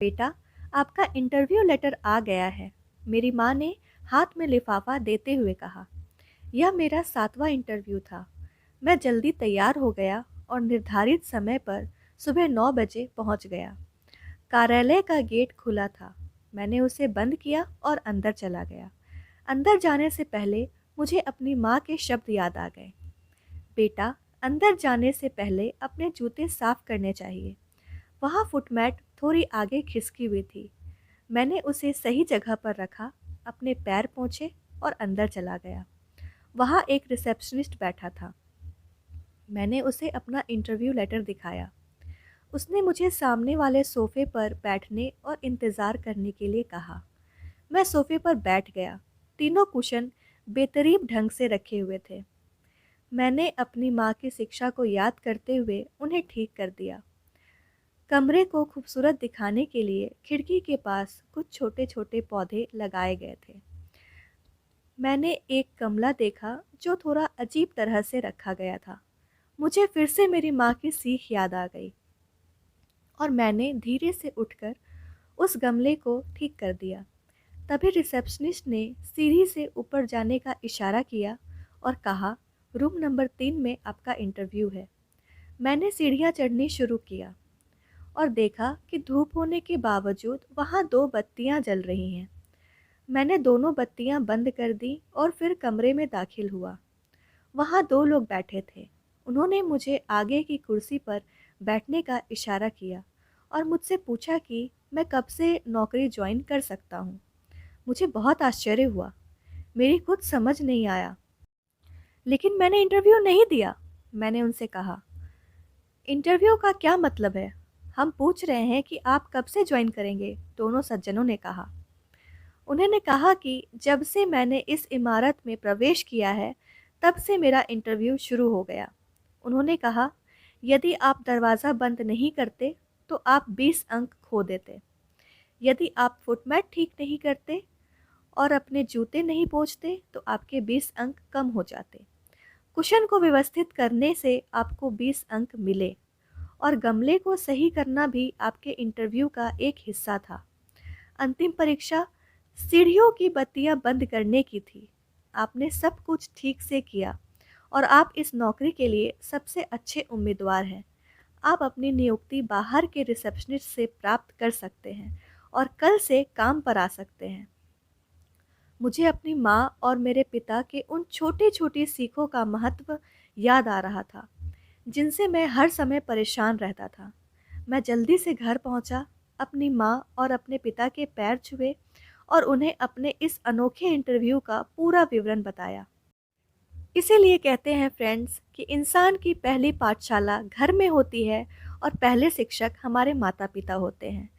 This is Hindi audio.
बेटा, आपका इंटरव्यू लेटर आ गया है। मेरी माँ ने हाथ में लिफाफा देते हुए कहा। यह मेरा 7वां इंटरव्यू था। मैं जल्दी तैयार हो गया और निर्धारित समय पर सुबह 9 बजे पहुंच गया। कार्यालय का गेट खुला था। मैंने उसे बंद किया और अंदर चला गया। अंदर जाने से पहले मुझे अपनी माँ के शब्द याद आ गए। बेटा, अंदर जाने से पहले अपने जूते साफ करने चाहिए। वहाँ फुटमैट थोड़ी आगे खिसकी हुई थी। मैंने उसे सही जगह पर रखा, अपने पैर पोंछे और अंदर चला गया। वहाँ एक रिसेप्शनिस्ट बैठा था। मैंने उसे अपना इंटरव्यू लेटर दिखाया। उसने मुझे सामने वाले सोफे पर बैठने और इंतज़ार करने के लिए कहा। मैं सोफे पर बैठ गया। तीनों कुशन बेतरतीब ढंग से रखे हुए थे। मैंने अपनी माँ की शिक्षा को याद करते हुए उन्हें ठीक कर दिया। कमरे को खूबसूरत दिखाने के लिए खिड़की के पास कुछ छोटे छोटे पौधे लगाए गए थे। मैंने एक गमला देखा जो थोड़ा अजीब तरह से रखा गया था। मुझे फिर से मेरी माँ की सीख याद आ गई और मैंने धीरे से उठकर उस गमले को ठीक कर दिया। तभी रिसेप्शनिस्ट ने सीढ़ी से ऊपर जाने का इशारा किया और कहा, रूम नंबर 3 में आपका इंटरव्यू है। मैंने सीढ़ियाँ चढ़नी शुरू किया और देखा कि धूप होने के बावजूद वहाँ 2 बत्तियाँ जल रही हैं। मैंने दोनों बत्तियाँ बंद कर दी और फिर कमरे में दाखिल हुआ। वहाँ 2 लोग बैठे थे। उन्होंने मुझे आगे की कुर्सी पर बैठने का इशारा किया और मुझसे पूछा कि मैं कब से नौकरी ज्वाइन कर सकता हूँ। मुझे बहुत आश्चर्य हुआ। मेरी कुछ समझ नहीं आया। लेकिन मैंने इंटरव्यू नहीं दिया, मैंने उनसे कहा। इंटरव्यू का क्या मतलब है? हम पूछ रहे हैं कि आप कब से ज्वाइन करेंगे, दोनों सज्जनों ने कहा। उन्होंने कहा कि जब से मैंने इस इमारत में प्रवेश किया है, तब से मेरा इंटरव्यू शुरू हो गया। उन्होंने कहा, यदि आप दरवाज़ा बंद नहीं करते तो आप 20 अंक खो देते। यदि आप फुटमैट ठीक नहीं करते और अपने जूते नहीं पोंछते तो आपके 20 अंक कम हो जाते। कुशन को व्यवस्थित करने से आपको 20 अंक मिले और गमले को सही करना भी आपके इंटरव्यू का एक हिस्सा था। अंतिम परीक्षा सीढ़ियों की बत्तियां बंद करने की थी। आपने सब कुछ ठीक से किया और आप इस नौकरी के लिए सबसे अच्छे उम्मीदवार हैं। आप अपनी नियुक्ति बाहर के रिसेप्शनिस्ट से प्राप्त कर सकते हैं और कल से काम पर आ सकते हैं। मुझे अपनी माँ और मेरे पिता के उन छोटी छोटी सीखों का महत्व याद आ रहा था, जिनसे मैं हर समय परेशान रहता था। मैं जल्दी से घर पहुंचा, अपनी माँ और अपने पिता के पैर छुए और उन्हें अपने इस अनोखे इंटरव्यू का पूरा विवरण बताया। इसीलिए कहते हैं फ्रेंड्स कि इंसान की पहली पाठशाला घर में होती है और पहले शिक्षक हमारे माता पिता होते हैं।